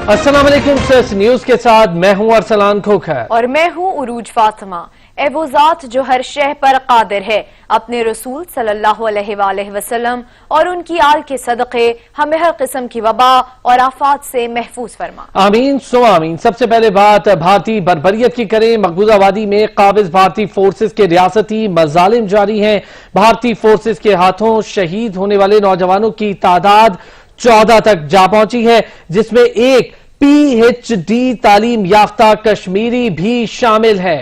अस्सलाम वालेकुम cess news के साथ मैं हूं अरसलान खोखर और मैं हूं उरूज फातिमा। ए वो ज़ात जो हर शय पर कादिर है, अपने रसूल सल्लल्लाहु अलैहि वसल्लम और उनकी आल के सदक़े हमें हर किस्म की वबा और आफात से महफूज फरमा। आमीन सो आमीन। सबसे पहले बात भारतीय बर्बरियत की करें। मकबूजा वादी में काबिज भारतीय फोर्सेस के रियासती मजालिम जारी हैं। भारतीय फोर्सेस के हाथों शहीद होने वाले नौजवानों की तादाद 14 तक जा पहुंची है, जिसमें एक PhD तालीम याफ्ता कश्मीरी भी शामिल है।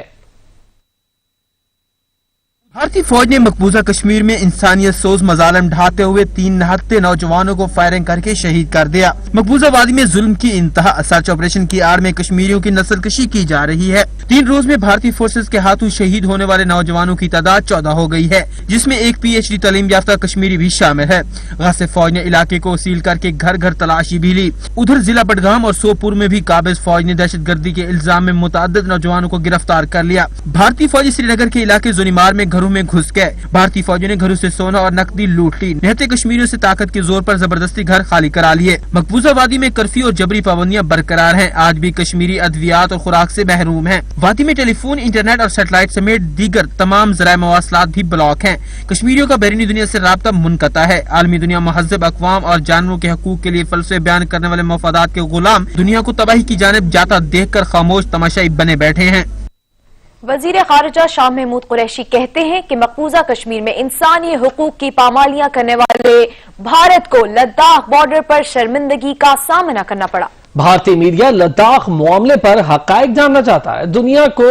भारतीय फौज ने मकबूजा कश्मीर में इंसानियत सोज मजालिम ढाते हुए 3 निहत्ते नौजवानों को फायरिंग करके शहीद कर दिया। मकबूजा वादी में जुल्म की इंतहा। सर्च ऑपरेशन की आड़ में कश्मीरियों की नस्लकशी की जा रही है। 3 रोज में भारतीय फोर्सेस के हाथों शहीद होने वाले नौजवानों की तादाद 14 हो गई है, जिसमें एक PhD तालीम याफ्ता कश्मीरी भी शामिल है। गासिब फौज ने इलाके को सील करके घर घर तलाशी भी ली। उधर जिला बडगाम और सोपुर में भी काबिज फौज ने दहशत गर्दी के इल्जाम में मुतअद्दिद नौजवानों को गिरफ्तार कर लिया। भारतीय फौजी श्रीनगर के इलाके जोनीमार में घरों में घुस गए। भारतीय फौजियों ने घरों से सोना और नकदी लूट ली। निहत्ते कश्मीरियों से ताकत के जोर पर जबरदस्ती घर खाली करा लिए। मकबूजा वादी में कर्फ्यू और जबरी पाबंदियां बरकरार हैं। आज भी कश्मीरी अद्वियात और खुराक से महरूम हैं। वादी में टेलीफोन, इंटरनेट और सेटेलाइट समेत दीगर तमाम ज़राए मवासलात भी ब्लॉक हैं। कश्मीरियों का बैरूनी दुनिया से राब्ता मुनक़ता है। आलमी दुनिया महज़ब अक़वाम और जानवरों के हकूक के लिए फलसफे बयान करने वाले मफादात के गुलाम दुनिया को तबाही की जानिब जाता देख कर खामोश तमाशाई बने बैठे हैं। वजीर खारजा शाह महमूद कुरैशी कहते हैं कि मकबूजा कश्मीर में इंसानी हुकूक की पामालियां करने वाले भारत को लद्दाख बॉर्डर पर शर्मिंदगी का सामना करना पड़ा। भारतीय मीडिया लद्दाख मामले पर हकायक जानना चाहता है। दुनिया को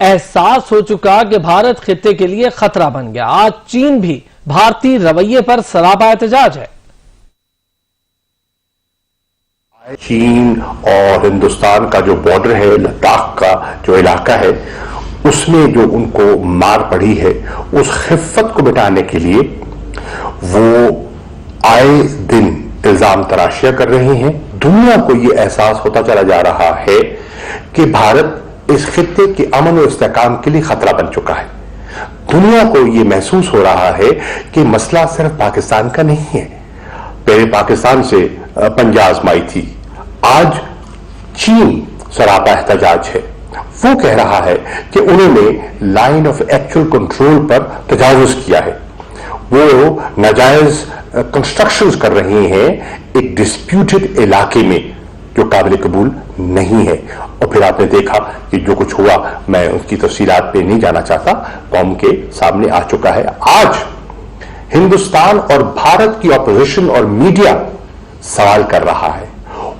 एहसास हो चुका कि भारत खित्ते के लिए खतरा बन गया। आज चीन भी भारतीय रवैये पर सरापा एहतजाज है। चीन और हिंदुस्तान का जो बॉर्डर है, लद्दाख का जो इलाका है, उसमें जो उनको मार पड़ी है, उस खिफ़्फ़त को मिटाने के लिए वो आए दिन इल्जाम तराशियां कर रहे हैं। दुनिया को ये एहसास होता चला जा रहा है कि भारत इस खित्ते के अमन और इस्तेहकाम के लिए खतरा बन चुका है। दुनिया को ये महसूस हो रहा है कि मसला सिर्फ पाकिस्तान का नहीं है। पहले पाकिस्तान से पंजा आजमाई थी, आज चीन सरापा एहतजाज है। वो कह रहा है कि उन्होंने लाइन ऑफ एक्चुअल कंट्रोल पर तजावुज किया है। वो नाजायज कंस्ट्रक्शंस कर रहे हैं एक डिस्प्यूटेड इलाके में जो काबिल कबूल नहीं है। और फिर आपने देखा कि जो कुछ हुआ, मैं उसकी तफसीलात पे नहीं जाना चाहता, कौम के सामने आ चुका है। आज हिंदुस्तान और भारत की ऑपोजिशन और मीडिया सवाल कर रहा है।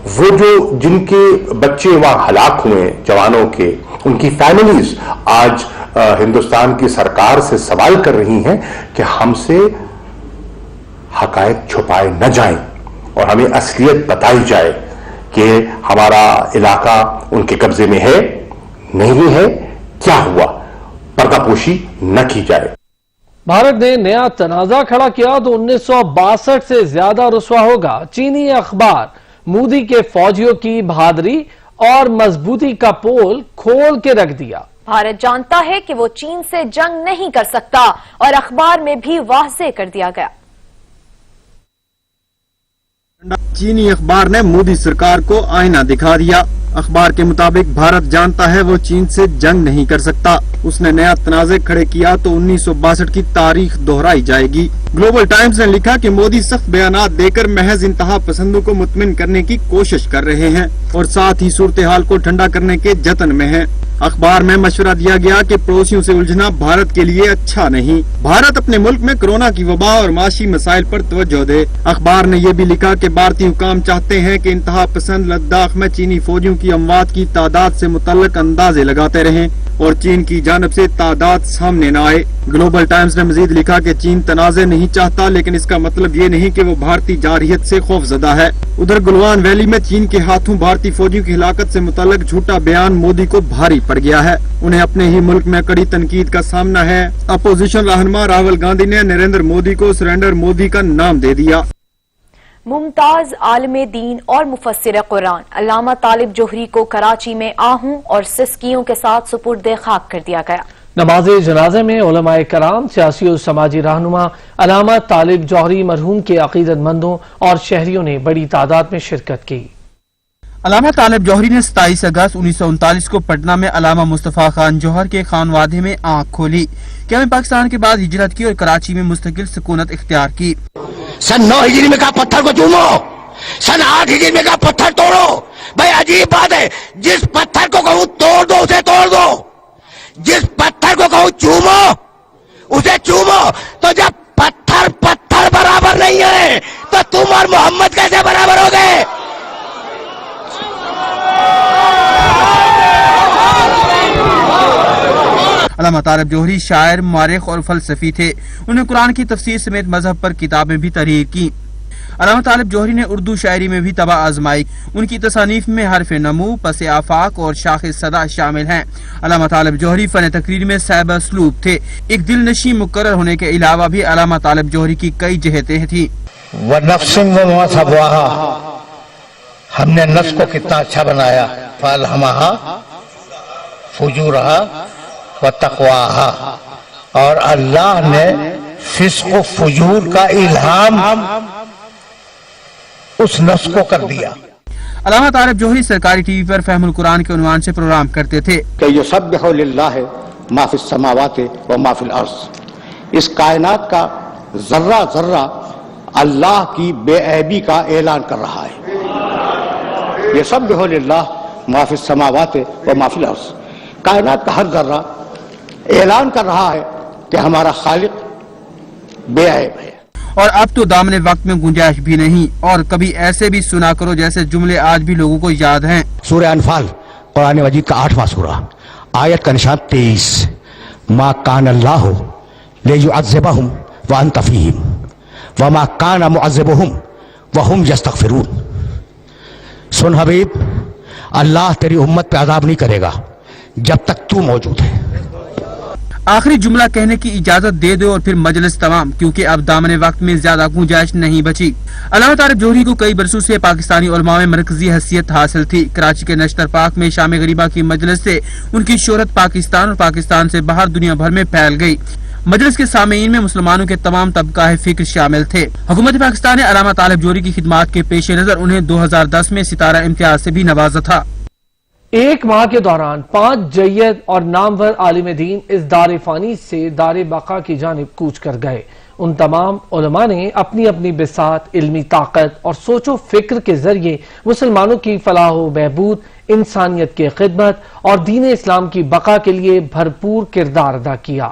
वो जो जिनके बच्चे वहां हलाक हुए, जवानों के, उनकी फैमिलीज आज हिंदुस्तान की सरकार से सवाल कर रही हैं कि हमसे हकायक छुपाए न जाएं और हमें असलियत बताई जाए कि हमारा इलाका उनके कब्जे में है, नहीं है, क्या हुआ, पर्दापोशी न की जाए। भारत ने नया तनाजा खड़ा किया तो 1962 से ज्यादा रुसवा होगा। चीनी अखबार मोदी के फौजियों की बहादुरी और मजबूती का पोल खोल के रख दिया। भारत जानता है कि वो चीन से जंग नहीं कर सकता और अखबार में भी वाज़ेह कर दिया गया। चीनी अखबार ने मोदी सरकार को आईना दिखा दिया। अखबार के मुताबिक भारत जानता है वो चीन से जंग नहीं कर सकता। उसने नया तनाज़े खड़े किया तो 1962 की तारीख दोहराई जाएगी। ग्लोबल टाइम्स ने लिखा कि मोदी सख्त बयानात देकर महज इंतहा पसंदों को मुतमिन करने की कोशिश कर रहे हैं और साथ ही सूरत हाल को ठंडा करने के जतन में हैं। अखबार में मशवरा दिया गया कि पड़ोसियों से उलझना भारत के लिए अच्छा नहीं। भारत अपने मुल्क में कोरोना की वबा और माशी मसाइल पर तवज्जो दे। अखबार ने यह भी लिखा कि भारतीय हुकाम चाहते हैं कि इंतहा पसंद लद्दाख में चीनी फौजियों की अमवात की तादाद से मुतल्लक अंदाजे लगाते रहें और चीन की जानब से तादाद सामने न आए। ग्लोबल टाइम्स ने मजीद लिखा कि चीन तनाज़े नहीं चाहता, लेकिन इसका मतलब ये नहीं कि वो भारतीय जारहियत से खौफजदा है। उधर गुलवान वैली में चीन के हाथों भारतीय फौजियों की हिलाकत से मुतल्लक झूठा बयान मोदी को भारी पड़ गया है। उन्हें अपने ही मुल्क में कड़ी तनकीद का सामना है। अपोजिशन रहनुमा राहुल गांधी ने नरेंद्र मोदी को सरेंडर मोदी का नाम दे दिया। मुमताज आलिम दीन और मुफस्सिर कुरान अल्लामा तालिब जोहरी को कराची में आहूं और सिस्कियों के साथ सुपुर्दे खाक कर दिया गया। नमाज़े जनाजे में उलमाए कराम, सियासी और समाजी रहनुमा अल्लामा तालिब जोहरी मरहूम के अकीदतमंदों और शहरियों ने बड़ी तादाद में शिरकत की। علامہ طالب جوہری نے 27 اگست 1939 کو پٹنہ میں علامہ مصطفیٰ خان جوہر کے خانوادے میں آنکھ کھولی کہ ہمیں پاکستان کے بعد ہجرت کی اور کراچی میں مستقل سکونت اختیار کی۔ سن 9 ہجری میں کہا پتھر کو چومو، سن 8 ہجری میں کہا پتھر توڑو۔ بھائی عجیب بات ہے، جس پتھر کو کہوں توڑ دو اسے توڑ دو، جس پتھر کو کہوں چومو اسے چومو۔ تو جب پتھر پتھر برابر نہیں ہے تو تم اور محمد کیسے برابر ہو گئے؟ علامہ طالب جوہری شاعر، مورخ اور فلسفی تھے۔ انہوں نے قرآن کی تفسیر سمیت مذہب پر کتابیں بھی تحریر کی۔ علامہ طالب جوہری نے اردو شاعری میں بھی طبع آزمائی۔ ان کی تصانیف میں حرف نمو، پس آفاق اور شاخ صدا شامل ہیں۔ علامہ طالب جوہری فن تقریر میں صاحب اسلوب تھے۔ ایک دل نشیں مقرر ہونے کے علاوہ بھی علامہ طالب جوہری کی کئی جہتیں تھیں۔ وَنَفْسٍ وَمَا سَوَّاهَا، ہم نے نفس کو کتنا اچھا بنایا، فَأَلْهَمَهَا فُجُورَهَا وَتَقْوَاهَا، اور اللہ نے فسق و فجور کا الہام اس نفس کو کر دیا۔ علامہ طالب جوہری سرکاری ٹی وی پر فہم القرآن کے عنوان سے پروگرام کرتے تھے۔ کہ یسبح للہ ما فی السماوات و ما فی الارض، اس کائنات کا ذرہ ذرہ اللہ کی بے عیبی کا اعلان کر رہا ہے۔ یسبح للہ ما فی السماوات و ما فی الارض، کائنات کا ہر ذرہ اعلان کر رہا ہے کہ ہمارا خالق بے عیب ہے۔ اور اب تو دامن وقت میں گنجائش بھی نہیں، اور کبھی ایسے بھی سنا کرو جیسے جملے آج بھی لوگوں کو یاد ہیں۔ سورہ انفال قرآن مجید کا 8واں سورہ، آیت کا نشان 23، ما کان اللہ لیعذبہم وانت فیہم وما کان معذبہم وہم یستغفرون۔ سن حبیب، اللہ تیری امت پہ عذاب نہیں کرے گا جب تک تو موجود ہے۔ آخری جملہ کہنے کی اجازت دے دو اور پھر مجلس تمام، کیونکہ اب دامن وقت میں زیادہ گنجائش نہیں بچی۔ علامہ طالب جوہری کو کئی برسوں سے پاکستانی علماء میں مرکزی حیثیت حاصل تھی۔ کراچی کے نشتر پاک میں شام غریبہ کی مجلس سے ان کی شہرت پاکستان اور پاکستان سے باہر دنیا بھر میں پھیل گئی۔ مجلس کے سامعین میں مسلمانوں کے تمام طبقہ فکر شامل تھے۔ حکومت پاکستان نے علامہ طالب جوہری کی خدمات کے پیش نظر انہیں 2010 میں ستارہ امتیاز سے بھی نوازا تھا۔ ایک ماہ کے دوران 5 جید اور نامور عالم دین اس دار فانی سے دار بقا کی جانب کوچ کر گئے۔ ان تمام علماء نے اپنی اپنی بساط، علمی طاقت اور سوچ و فکر کے ذریعے مسلمانوں کی فلاح و بہبود، انسانیت کی خدمت اور دین اسلام کی بقا کے لیے بھرپور کردار ادا کیا۔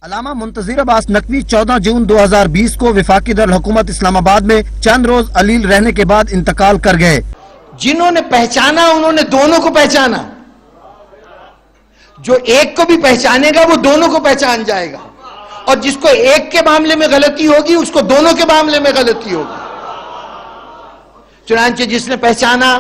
علامہ منتظر عباس نقوی 14 جون 2020 کو وفاقی دارالحکومت اسلام آباد میں چند روز علیل رہنے کے بعد انتقال کر گئے۔ جنہوں نے پہچانا انہوں نے دونوں کو پہچانا، جو ایک کو بھی پہچانے گا وہ دونوں کو پہچان جائے گا، اور جس کو ایک کے معاملے میں غلطی ہوگی اس کو دونوں کے معاملے میں غلطی ہوگی۔ چنانچہ جس نے پہچانا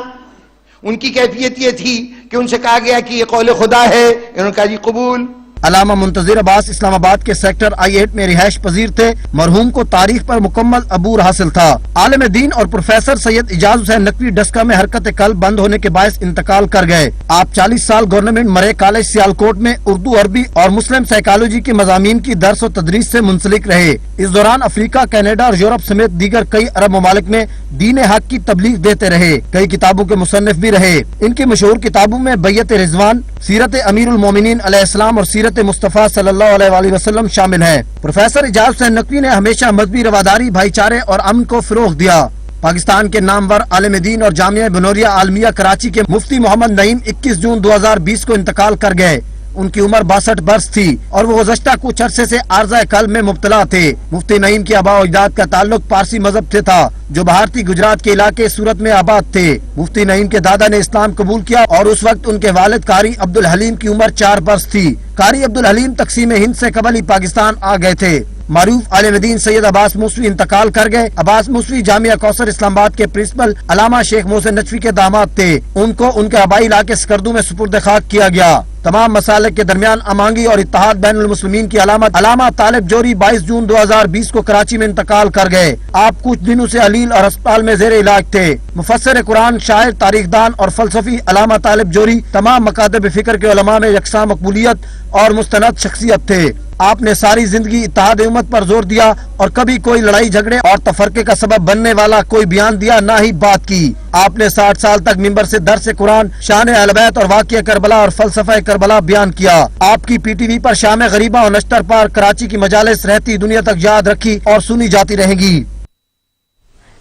ان کی کیفیت یہ تھی کہ ان سے کہا گیا کہ یہ قول خدا ہے، انہوں نے کہا جی قبول۔ علامہ منتظر عباس اسلام آباد کے سیکٹر I-8 میں رہائش پذیر تھے۔ مرحوم کو تاریخ پر مکمل عبور حاصل تھا۔ عالم دین اور پروفیسر سید اعجاز حسین نقوی ڈسکہ میں حرکت قلب بند ہونے کے باعث انتقال کر گئے۔ آپ 40 سال گورنمنٹ مرے کالج سیالکوٹ میں اردو، عربی اور مسلم سائیکالوجی کے مضامین کی درس و تدریس سے منسلک رہے۔ اس دوران افریقہ، کینیڈا اور یورپ سمیت دیگر کئی عرب ممالک میں دین حق کی تبلیغ دیتے رہے۔ کئی کتابوں کے مصنف بھی رہے۔ ان کی مشہور کتابوں میں بیعت رضوان، سیرت امیر المومنین علیہ السلام اور سیرت مصطفیٰ صلی اللہ علیہ وآلہ وسلم شامل ہیں۔ پروفیسر اعجاز حسین نقوی نے ہمیشہ مذہبی رواداری، بھائی چارے اور امن کو فروغ دیا۔ پاکستان کے نامور عالم دین اور جامعہ بنوریہ عالمیہ کراچی کے مفتی محمد نعیم 21 جون 2020 کو انتقال کر گئے۔ ان کی عمر 62 برس تھی اور وہ گزشتہ کچھ عرصے سے عارضہ قلب میں مبتلا تھے۔ مفتی نعیم کے آباء و اجداد کا تعلق پارسی مذہب سے تھا جو بھارتی گجرات کے علاقے سورت میں آباد تھے۔ مفتی نعیم کے دادا نے اسلام قبول کیا اور اس وقت ان کے والد قاری عبدالحلیم کی عمر 4 برس تھی۔ قاری عبدالحلیم تقسیم ہند سے قبل ہی پاکستان آ گئے تھے۔ معروف عالم دین سید عباس موسوی انتقال کر گئے۔ عباس موسوی جامعہ کوثر اسلام آباد کے پرنسپل علامہ شیخ محسن نجفی کے داماد تھے۔ ان کو ان کے آبائی علاقے سکردو میں سپرد خاک کیا گیا۔ تمام مسالک کے درمیان امانگی اور اتحاد بین المسلمین کی علامت علامہ طالب جوہری 22 جون 2020 کو کراچی میں انتقال کر گئے۔ آپ کچھ دنوں سے علیل اور ہسپتال میں زیر علاج تھے۔ مفسر قرآن، شاعر، تاریخ دان اور فلسفی علامہ طالب جوہری تمام مکاتب فکر کے علماء میں یکساں مقبولیت اور مستند شخصیت تھے۔ आपने सारी जिंदगी इत्तेहाद उम्मत पर जोर दिया और कभी कोई लड़ाई झगड़े और तफरके का सबब बनने वाला कोई बयान दिया, ना ही बात की। आपने 60 साल तक मिंबर से दर्स कुरान, शान अहल बैत और वाक़िया करबला और फलसफा करबला बयान किया। आपकी पीटीवी पर शाम गरीबा और नश्तर पार कराची की मजालिस रहती दुनिया तक याद रखी और सुनी जाती रहेंगी।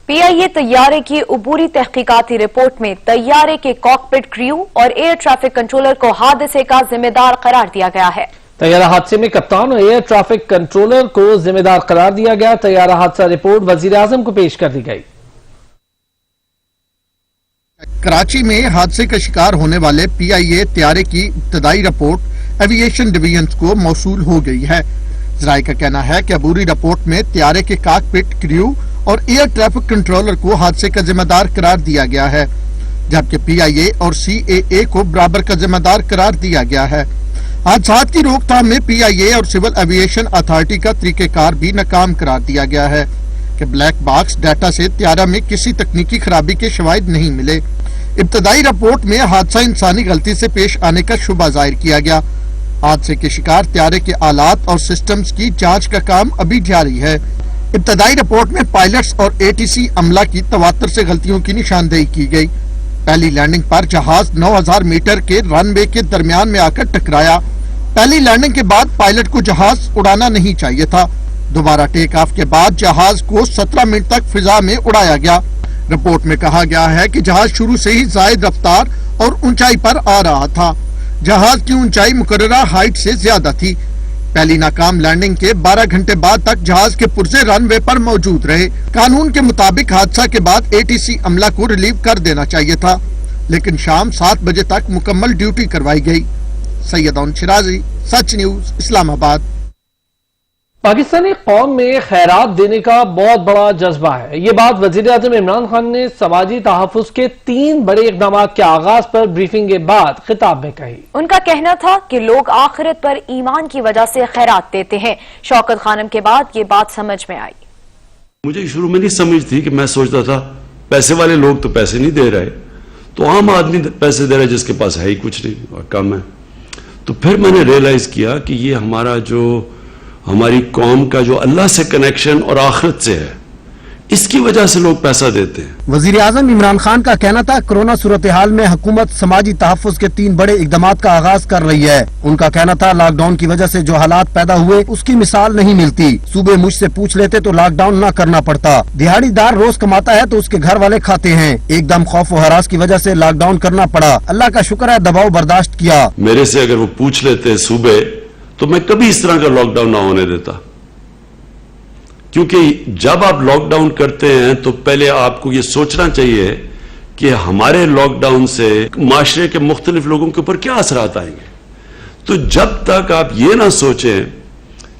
PIA तैयारे की अबूरी तहकीकाती रिपोर्ट में तैयारे के कॉकपिट क्रू और एयर ट्रैफिक कंट्रोलर को हादसे का जिम्मेदार करार दिया गया है। तैयारा हादसे में कप्तान और एयर ट्रैफिक कंट्रोलर को जिम्मेदार करार दिया गया। तैयारा हादसा रिपोर्ट वजीर आजम को पेश कर दी गई। कराची में हादसे का शिकार होने वाले PIA तैयारे की इब्तदाई रिपोर्ट एविएशन डिवीजन को मौसूल हो गई है। जराये का कहना है कि अबूरी रिपोर्ट में तैयारे के कॉकपिट क्रू और एयर ट्रैफिक कंट्रोलर को हादसे का जिम्मेदार करार दिया गया है, जबकि PIA और CAA को बराबर का जिम्मेदार करार दिया गया है। हादसात की रोकथाम में PIA और सिविल एविएशन अथॉरिटी का तरीक़ेकार भी नाकाम करार दिया गया है कि ब्लैक बॉक्स डाटा से तैयारा में किसी तकनीकी खराबी के शवाहिद नहीं मिले। इब्तदाई रिपोर्ट में हादसा इंसानी गलती से पेश आने का शुबा जाहिर किया गया। हादसे के शिकार तैयारे के आलात और सिस्टम्स की जांच का काम अभी जारी है। इब्तदाई रिपोर्ट में पायलट्स और ATC अमला की तवातर से गलतियों की निशानदेही की गई। पहली लैंडिंग पर जहाज 9000 मीटर के रनवे के दरमियान में आकर टकराया। पहली लैंडिंग के बाद पायलट को जहाज उड़ाना नहीं चाहिए था। दोबारा टेक ऑफ के बाद जहाज को 17 मिनट तक फिजा में उड़ाया गया। रिपोर्ट में कहा गया है कि जहाज शुरू से ही जायद रफ्तार और ऊंचाई पर आ रहा था। जहाज की ऊंचाई मुकर्ररा हाइट से ज्यादा थी। पहली नाकाम लैंडिंग के 12 घंटे बाद तक जहाज के पुर्जे रनवे पर मौजूद रहे। कानून के मुताबिक हादसा के बाद ATC अमला को रिलीव कर देना चाहिए था, लेकिन शाम 7 बजे तक मुकम्मल ड्यूटी करवाई गई। सैयद शिराजी, सच न्यूज, इस्लामाबाद। पाकिस्तानी कौम में खैरात देने का बहुत बड़ा जज्बा है। ये बात वजीर आजम इमरान खान ने समाजी तहफ़्फ़ुज़ के 3 बड़े इक़दाम के आगाज पर ब्रीफिंग के बाद खिताब में कही। उनका कहना था कि लोग आखिरत पर ईमान की वजह से खैरात देते हैं। शौकत खानम के बाद ये बात समझ में आई। मुझे शुरू में नहीं समझ थी कि मैं सोचता था पैसे वाले लोग तो पैसे नहीं दे रहे, तो आम आदमी पैसे दे रहा है जिसके पास है ही कुछ नहीं और कम है। तो फिर मैंने रियलाइज किया कि ये हमारी कौम का जो अल्लाह से कनेक्शन और आखिरत से है, इसकी वजह से लोग पैसा देते हैं। वजीर आजम इमरान खान का कहना था कोरोना सूरत हाल में हुकूमत समाजी तहफ़्फ़ुज़ के 3 बड़े इक़दाम का आगाज कर रही है। उनका कहना था लॉकडाउन की वजह से जो हालात पैदा हुए उसकी मिसाल नहीं मिलती। सूबे मुझसे पूछ लेते तो लॉकडाउन न करना पड़ता। दिहाड़ीदार रोज कमाता है तो उसके घर वाले खाते हैं। एकदम खौफ और हरास की वजह से लॉकडाउन करना पड़ा। अल्लाह का शुक्र है दबाव बर्दाश्त किया। मेरे से अगर वो पूछ लेते सूबे तो मैं कभी इस तरह का लॉकडाउन ना होने देता, क्योंकि जब आप लॉकडाउन करते हैं तो पहले आपको ये सोचना चाहिए कि हमारे लॉकडाउन से माशरे के मुख्तलिफ लोगों के ऊपर क्या असरात आएंगे। तो जब तक आप ये ना सोचें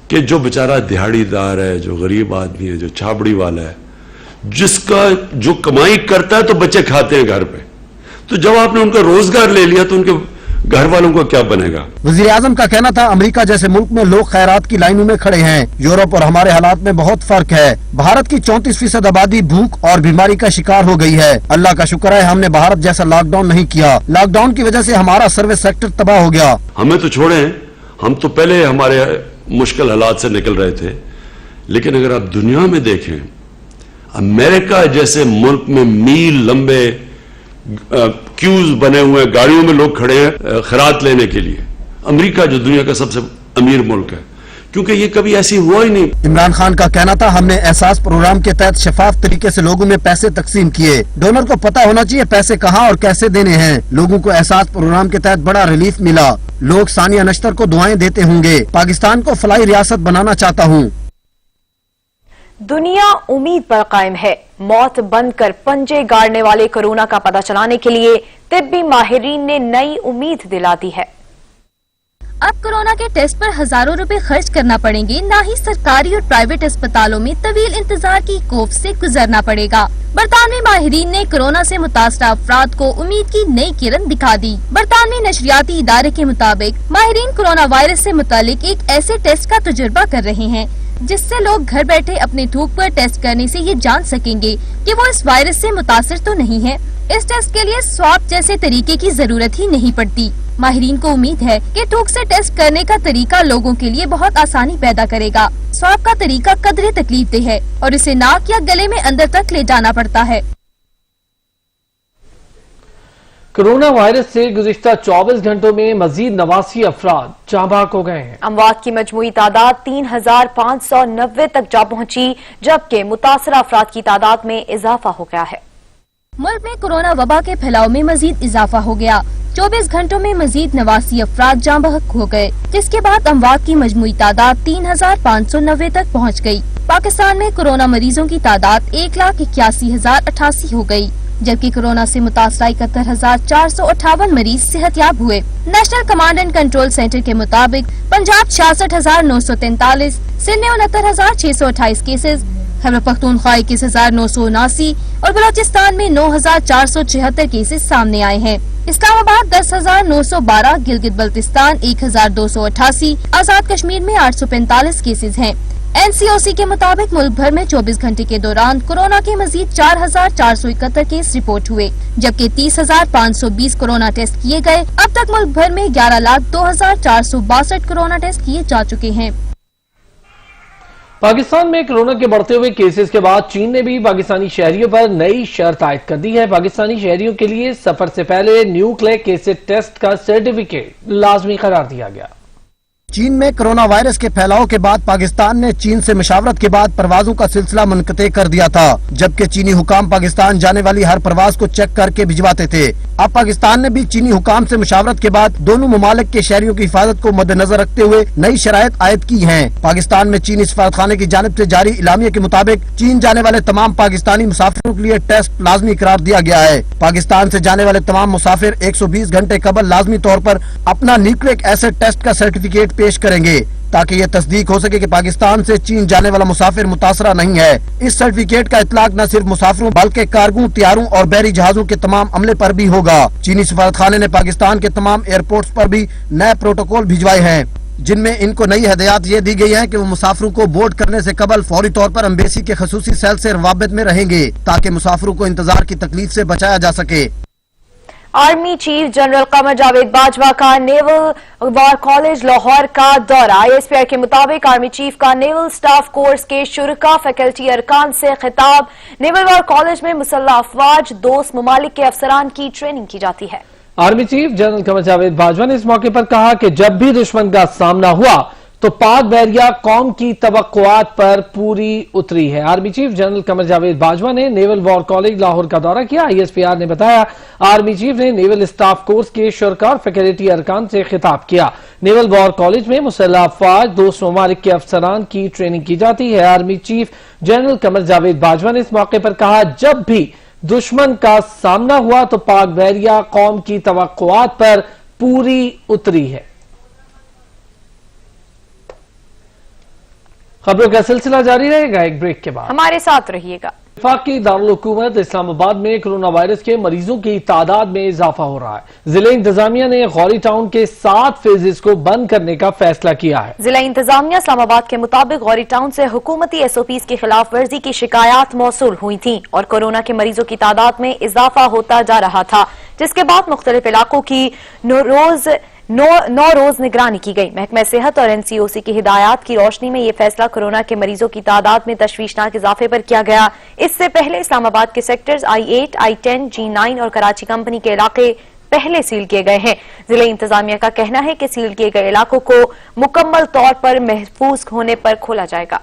कि जो बेचारा दिहाड़ीदार है, जो गरीब आदमी है, जो छाबड़ी वाला है, जिसका जो कमाई करता है तो बच्चे खाते हैं घर पे, तो जब आपने उनका रोजगार ले लिया तो उनके घर वालों को क्या बनेगा। वजीर आजम का कहना था अमेरिका जैसे मुल्क में लोग खैरात की लाइनों में खड़े हैं। यूरोप और हमारे हालात में बहुत फर्क है। भारत की 34% आबादी भूख और बीमारी का शिकार हो गई है। अल्लाह का शुक्र है हमने भारत जैसा लॉकडाउन नहीं किया। लॉकडाउन की वजह से हमारा सर्विस सेक्टर तबाह हो गया। हमें तो छोड़े, हम तो पहले हमारे मुश्किल हालात से निकल रहे थे, लेकिन अगर आप दुनिया में देखें, अमेरिका जैसे मुल्क में मील लंबे क्यूज बने हुए, गाड़ियों में लोग खड़े हैं खैरात लेने के लिए। अमेरिका जो दुनिया का सबसे अमीर मुल्क है, क्योंकि ये कभी ऐसी हुआ ही नहीं। इमरान खान का कहना था हमने एहसास प्रोग्राम के तहत शफाफ तरीके से लोगों में पैसे तकसीम किए। डोनर को पता होना चाहिए पैसे कहाँ और कैसे देने हैं। लोगों को एहसास प्रोग्राम के तहत बड़ा रिलीफ मिला। लोग सानिया नश्तर को दुआएं देते होंगे। पाकिस्तान को फलाई रियासत बनाना चाहता हूँ। दुनिया उम्मीद पर कायम है। मौत बंद कर पंजे गाड़ने वाले कोरोना का पता चलाने के लिए तिब्बी माहिरीन ने नई उम्मीद दिला दी है। अब कोरोना के टेस्ट पर हजारों रुपए खर्च करना पड़ेंगे, ना ही सरकारी और प्राइवेट अस्पतालों में तवील इंतजार की कोफ से गुजरना पड़ेगा। बरतानवी माहिरीन ने कोरोना से मुतासरा अफराद को उम्मीद की नई किरण दिखा दी। बरतानवी नशरियाती इदारे के मुताबिक माहिरीन कोरोना वायरस से मुतालिक एक ऐसे टेस्ट का तजुर्बा कर रहे हैं जिससे लोग घर बैठे अपने थूक पर टेस्ट करने से ये जान सकेंगे कि वो इस वायरस से मुतासिर तो नहीं है। इस टेस्ट के लिए स्वाब जैसे तरीके की जरूरत ही नहीं पड़ती। माहिरीन को उम्मीद है कि थूक से टेस्ट करने का तरीका लोगों के लिए बहुत आसानी पैदा करेगा। स्वाब का तरीका कदरे तकलीफदेह है और इसे नाक या गले में अंदर तक ले जाना पड़ता है। कोरोना वायरस से गुज़िश्ता 24 घंटों में मजीद 89 अफराद जाँ बहक हो गए हैं। अमवात की मजमूई तादाद 3590 तक जा पहुंची, जबकि मुतासरा अफराद की तादाद में इजाफा हो गया है। मुल्क में कोरोना वबा के फैलाव में मजीद इजाफा हो गया। 24 घंटों में मजीद 89 अफराद जाँ बहक हो गए, जिसके बाद अमवात की मजमूई तादाद 3590 तक पहुँच गयी। पाकिस्तान में कोरोना मरीजों की तादाद 1,81,088 हो गयी, जबकि कोरोना से मुतासरा 71,458 मरीज सेहतयाब हुए। National command and control centre के मुताबिक पंजाब 66,943, सिंध में 69,628 केसेस, खैबर पख्तूनख्वा 21,979 और बलोचिस्तान में 9,476 केसेस सामने आए हैं। इस्लामाबाद 10,912, गिलगित बल्तिस्तान 1,288, आजाद कश्मीर में 845 केसेस हैं। NCOC के मुताबिक मुल्क भर में 24 घंटे के दौरान कोरोना के मजीद 4,471 केस रिपोर्ट हुए, जबकि 30,520 कोरोना टेस्ट किए गए। अब तक मुल्क भर में 11,02,462 कोरोना टेस्ट किए जा चुके हैं। पाकिस्तान में कोरोना के बढ़ते हुए केसेस के बाद चीन ने भी पाकिस्तानी शहरियों पर नई शर्त आयद कर दी है। पाकिस्तानी शहरियों के लिए सफर से पहले न्यूक्लिक एसिड टेस्ट का सर्टिफिकेट लाजमी करार दिया गया। चीन में कोरोना वायरस के फैलाव के बाद पाकिस्तान ने चीन से मशावरत के बाद परवाजों का सिलसिला मुनक़ते कर दिया था, जबकि चीनी हुकाम पाकिस्तान जाने वाली हर परवाज को चेक करके भिजवाते थे। अब पाकिस्तान ने भी चीनी हुकाम से मशावरत के बाद दोनों ममालिक के शहरियों की हिफाजत को मद्देनजर रखते हुए नई शराइत आयद की हैं। पाकिस्तान में चीनी सफारतखाने की जानिब से जारी इलामिया के मुताबिक चीन जाने वाले तमाम पाकिस्तानी मुसाफिरों के लिए टेस्ट लाजमी करार दिया गया है। पाकिस्तान से जाने वाले तमाम मुसाफिर 120 घंटे कबल लाजमी तौर पर अपना न्यूक्लिक एसिड टेस्ट का सर्टिफिकेट पेश करेंगे, ताकि ये तस्दीक हो सके कि पाकिस्तान से चीन जाने वाला मुसाफिर मुतासरा नहीं है। इस सर्टिफिकेट का इतलाक न सिर्फ मुसाफिरों बल्कि कारगो, तैयारों और बहरी जहाजों के तमाम अमले पर भी होगा। चीनी सफारतखाने ने पाकिस्तान के तमाम एयरपोर्ट्स पर भी नए प्रोटोकॉल भिजवाए हैं, जिनमें इनको नई हदायत ये दी गई है कि वो मुसाफिरों को बोर्ड करने से कबल फौरी तौर पर एम्बेसी के खसूसी सेल से रवाबित में रहेंगे, ताकि मुसाफिरों को इंतजार की तकलीफ से बचाया जा सके। Army chief general Qamar Javed Bajwa का नेवल वॉर कॉलेज लाहौर का दौरा। ISPI के मुताबिक आर्मी चीफ का नेवल स्टाफ कोर्स के शुरका फैकल्टी अरकान से खिताब। नेवल वॉर कॉलेज में मुसल्लह अफवाज दोस्त ममालिक के अफसरान की ट्रेनिंग की जाती है। Army chief general Qamar Javed Bajwa ने इस मौके पर कहा कि जब भी दुश्मन का सामना हुआ तो पाक बहरिया कौम की तवक्कुआत पर पूरी उतरी है। Army chief general Qamar Javed Bajwa ने नेवल वॉर कॉलेज लाहौर का दौरा किया। ISPR ने बताया आर्मी चीफ ने नेवल स्टाफ कोर्स के शुरका और फैकल्टी अरकान से खिताब किया। नेवल वॉर कॉलेज में मुसल्लह अफवाज दोस्त ममालिक के अफसरान की ट्रेनिंग की जाती है। Army chief general Qamar Javed Bajwa ने इस मौके पर कहा जब भी दुश्मन का सामना हुआ तो पाक बहरिया कौम की तवक्कुआत पर पूरी उतरी है। खबरों का सिलसिला जारी रहेगा, एक ब्रेक के बाद हमारे साथ रहिएगा। वफाकी दारुल हुकूमत इस्लामाबाद में कोरोना वायरस के मरीजों की तादाद में इजाफा हो रहा है। जिला इंतजामिया ने गौरी टाउन के 7 फेजेस को बंद करने का फैसला किया है। जिला इंतजामिया इस्लामाबाद के मुताबिक गौरी टाउन से हुकूमती SOPs की खिलाफ वर्जी की शिकायत मौसूल हुई थी और कोरोना के मरीजों की तादाद में इजाफा होता जा रहा था, जिसके बाद मुख्तलिफ इलाकों की नौ रोज निगरानी की गई। महकमा सेहत और NCOC की हिदायत की रोशनी में ये फैसला कोरोना के मरीजों की तादाद में तशवीशनाक इजाफे पर किया गया। इससे पहले इस्लामाबाद के सेक्टर्स I8, I10, G9 और कराची कंपनी के इलाके पहले सील किए गए हैं। जिला इंतजामिया का कहना है कि सील किए गए इलाकों को मुकम्मल तौर पर महफूज होने पर खोला जाएगा।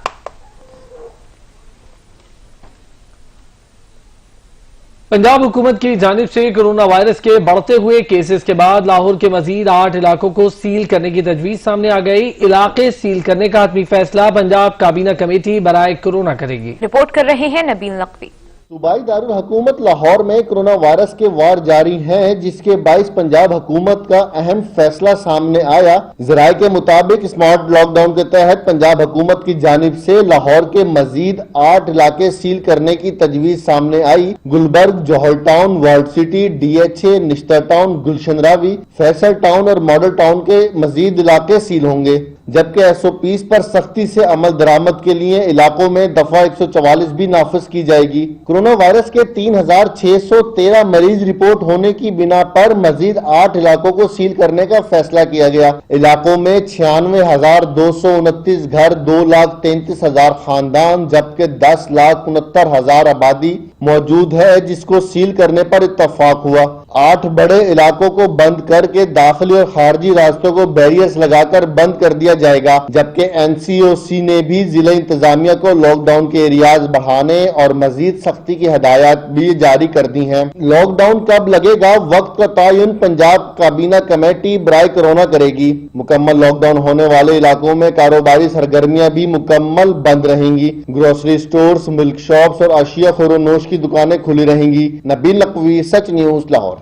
पंजाब हुकूमत की जानिब से कोरोना वायरस के बढ़ते हुए केसेस के बाद लाहौर के मजीद 8 इलाकों को सील करने की तजवीज सामने आ गई। इलाके सील करने का हतमी फैसला पंजाब काबीना कमेटी बराए कोरोना करेगी। रिपोर्ट कर रहे हैं नबील नकवी। सूबाई दारुल हुकूमत लाहौर में कोरोना वायरस के वार जारी हैं, जिसके बाइस पंजाब हुकूमत का अहम फैसला सामने आया। जराये के मुताबिक स्मार्ट लॉकडाउन के तहत पंजाब हुकूमत की जानिब से लाहौर के मजीद 8 इलाके सील करने की तजवीज सामने आई। Gulberg, Johar town, world city, DHA, Nishtar town, Gulshan Ravi, Faisal town और मॉडल टाउन के मजीद इलाके सील होंगे। जबकि SOPs पर सख्ती से अमल दरामद के लिए इलाकों में दफा 144 भी नाफिज की जाएगी। कोरोना वायरस के 3613 मरीज रिपोर्ट होने की बिना पर मजीद 8 इलाकों को सील करने का फैसला किया गया। इलाकों में 96,229 घर, 2,33,000 खानदान जबकि 10,69,000 आबादी मौजूद है, जिसको सील करने पर इत्तफाक हुआ। 8 बड़े इलाकों को बंद करके दाखिली और खारजी रास्तों को बैरियर्स लगाकर बंद कर दिया जाएगा, जबकि NCOC ने भी जिला इंतजामिया को लॉकडाउन के एरियाज बढ़ाने और मजीद सख्ती की हदायत भी जारी कर दी हैं। लॉकडाउन कब लगेगा, वक्त का तयन पंजाब काबीना कमेटी बराए कोरोना करेगी। मुकम्मल लॉकडाउन होने वाले इलाकों में कारोबारी सरगर्मियां भी मुकम्मल बंद रहेंगी। ग्रोसरी स्टोर्स, मिल्क शॉप्स और अशिया खोरोनोश की दुकानें खुली रहेंगी। नबील नकवी, सच न्यूज, लाहौर।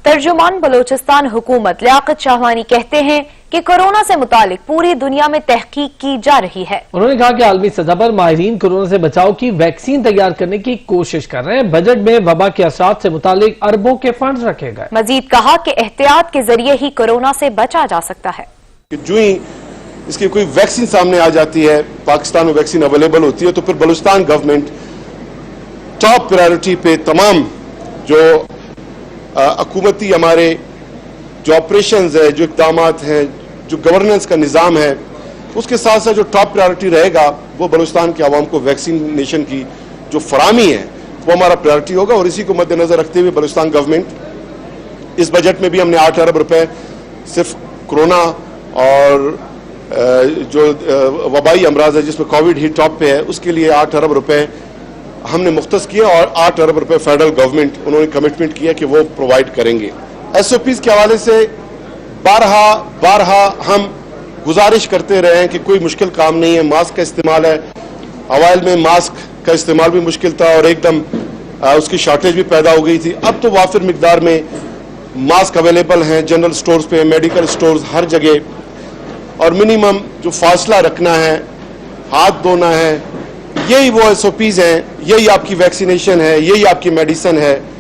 तर्जुमान बलोचिस्तान हुकूमत लियाकत शाहवानी कहते हैं कि कोरोना से मुतालिक पूरी दुनिया में तहकीक की जा रही है। उन्होंने कहा कि आलमी सतह पर माहिरीन कोरोना से बचाव की वैक्सीन तैयार करने की कोशिश कर रहे हैं। बजट में वबा के असरात से मुतालिक अरबों के फंड रखे गए। मजीद कहा कि एहतियात के जरिए ही कोरोना से बचा जा सकता है। जो ही इसकी कोई वैक्सीन सामने आ जाती है, पाकिस्तान में वैक्सीन अवेलेबल होती है, तो फिर बलूचिस्तान गवर्नमेंट टॉप प्रायोरिटी पे तमाम जो हुकूमती हमारे जो ऑपरेशंस है, जो इक़दामात हैं, जो गवर्नेंस का निज़ाम है, उसके साथ साथ जो टॉप प्रायोरिटी रहेगा वो बलूचिस्तान के अवाम को वैक्सीनेशन की जो फरामी है वो हमारा प्रायोरिटी होगा। और इसी को मद्देनजर रखते हुए बलूचिस्तान गवर्नमेंट इस बजट में भी हमने 8 अरब रुपए सिर्फ कोरोना और जो वबाई अमराज है जिसमें कोविड ही टॉप पे है उसके लिए 8 अरब रुपए हमने मुख्तस किया और 8 अरब रुपए फेडरल गवर्नमेंट उन्होंने कमिटमेंट किया कि वो प्रोवाइड करेंगे। SOPs के हवाले से बारहा हम गुजारिश करते रहे हैं कि कोई मुश्किल काम नहीं है, मास्क का इस्तेमाल है। अवाइल में मास्क का इस्तेमाल भी मुश्किल था और एकदम उसकी शॉर्टेज भी पैदा हो गई थी। अब तो वाफिर मिकदार में मास्क अवेलेबल हैं जनरल स्टोर्स पे, मेडिकल स्टोर्स, हर जगह। और मिनिमम जो फासला रखना है, हाथ धोना है, यही वो SOPs हैं, यही आपकी वैक्सीनेशन है, यही आपकी मेडिसिन है।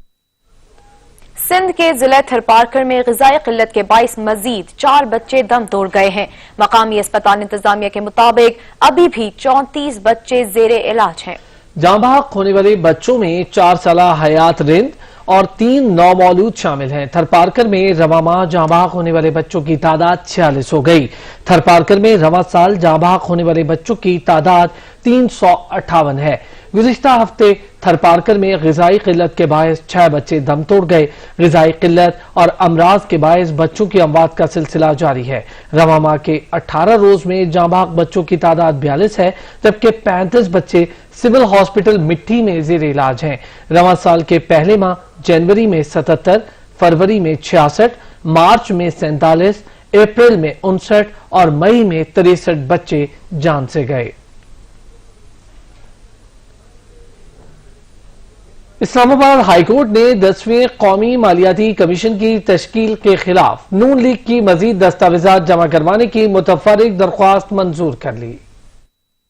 सिंध के जिला थरपारकर में ग़िज़ाई क़िल्लत के बाइस मजीद 4 बच्चे दम तोड़ गए हैं। मकामी अस्पताल इंतजामिया के मुताबिक अभी भी 34 बच्चे ज़ेरे इलाज हैं। जाँ बहक होने वाले बच्चों में 4 साला हयात रिंद और 3 नौमौलूद शामिल हैं। थरपारकर में रवा माह जाँ बहक होने वाले बच्चों की तादाद 46 हो गई। थरपारकर में रवा साल जाँ बहक होने वाले बच्चों की तादाद 358 है। गुज़िश्ता हफ्ते थरपारकर में ग़िज़ाई क़िल्लत के बायस 6 बच्चे दम तोड़ गए। ग़िज़ाई क़िल्लत और अमराज के बायस बच्चों की अमवात का सिलसिला जारी है। रवा माह के 18 रोज में जाँ बहक बच्चों की तादाद 42 है, जबकि 35 बच्चे सिविल हॉस्पिटल मिट्टी में ज़ेर इलाज हैं। रवा साल के पहले माह जनवरी में 77, फरवरी में 66, मार्च में 47, अप्रैल में 59 और मई में 63 बच्चे जान से गए। इस्लामाबाद हाईकोर्ट ने 10वें कौमी मालियाती कमीशन की तश्कील के खिलाफ नून लीग की मजीद दस्तावेजात जमा करवाने की मुतफर्रिक दरख्वास्त मंजूर कर ली।